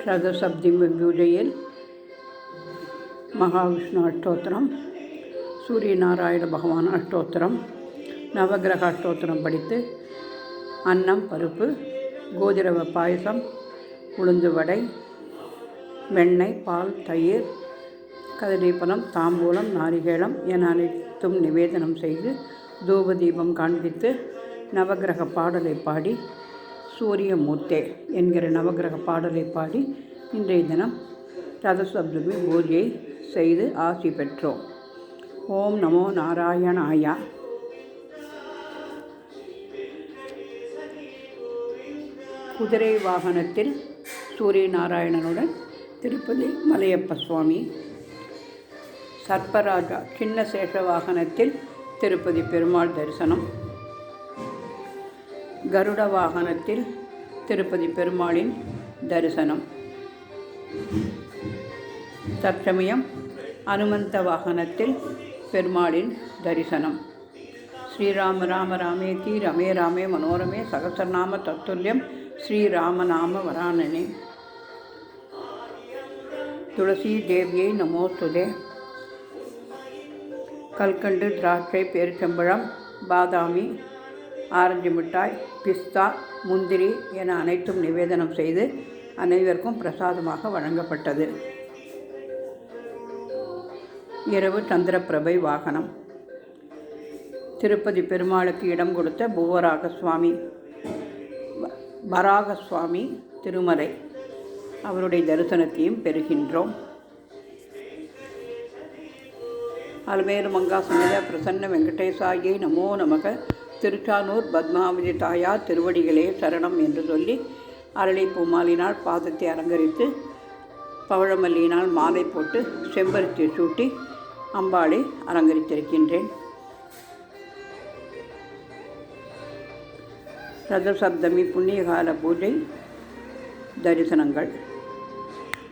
ரதசப்தி பூஜையில் மகாவிஷ்ணு அஷ்டோத்திரம், சூரிய நாராயண பகவான் அஷ்டோத்திரம், நவகிரக அஷ்டோத்திரம் படித்து அன்னம், பருப்பு, கோதிரவ பாயசம், உளுந்து வடை, வெண்ணெய், பால், தயிர், கதலீபனம், தாம்பூலம், நாரிகேளம் என அனைத்தும் நிவேதனம் செய்து தூப தீபம் காண்பித்து நவகிரக பாடலை பாடி சூரியமூர்த்தே என்கிற நவகிரக பாடலை பாடி இன்றைய தினம் ரதசப்தமி பூஜையை செய்து ஆசி பெற்றோம். ஓம் நமோ நாராயணாயா. குதிரை வாகனத்தில் சூரிய நாராயணனுடன் திருப்பதி மலையப்ப சுவாமி, சர்ப்பராஜா சின்ன சேஷ வாகனத்தில் திருப்பதி பெருமாள் தரிசனம், கருட வாகனத்தில் திருப்பதி பெருமாளின் தரிசனம், தற்சமயம் அனுமந்த வாகனத்தில் பெருமாளின் தரிசனம். ஸ்ரீராம ராம ராமேதி ரமே ராமே மனோரமே சகசரநாம தத்துல்யம் ஸ்ரீராமநாம வரானனே. துளசி தேவியை நமோஸ்துதே. கல்கண்டு, திராட்சை, பேரிச்சம்பழம், பாதாமி, ஆரஞ்சு மிட்டாய், பிஸ்தா, முந்திரி என அனைத்தும் நிவேதனம் செய்து அனைவருக்கும் பிரசாதமாக வழங்கப்பட்டது. இரவு சந்திரபிரபை வாகனம். திருப்பதி பெருமாளுக்கு இடம் கொடுத்த பூவராக சுவாமி, வராக சுவாமி திருமலை, அவருடைய தரிசனத்தையும் பெறுகின்றோம். அலமேலு மங்கா சமேத பிரசன்ன வெங்கடேசாயை நமோ நமக. திருச்சானூர் பத்மாவதி தாயார் திருவடிகளே சரணம் என்று சொல்லி அரளி பூமாலினால் பாதத்தை அலங்கரித்து பவழமல்லியினால் மாலை போட்டு செம்பருத்தி சூட்டி அம்பாளை அலங்கரித்திருக்கின்றேன். ரதசப்தமி புண்ணியகால பூஜை தரிசனங்கள்.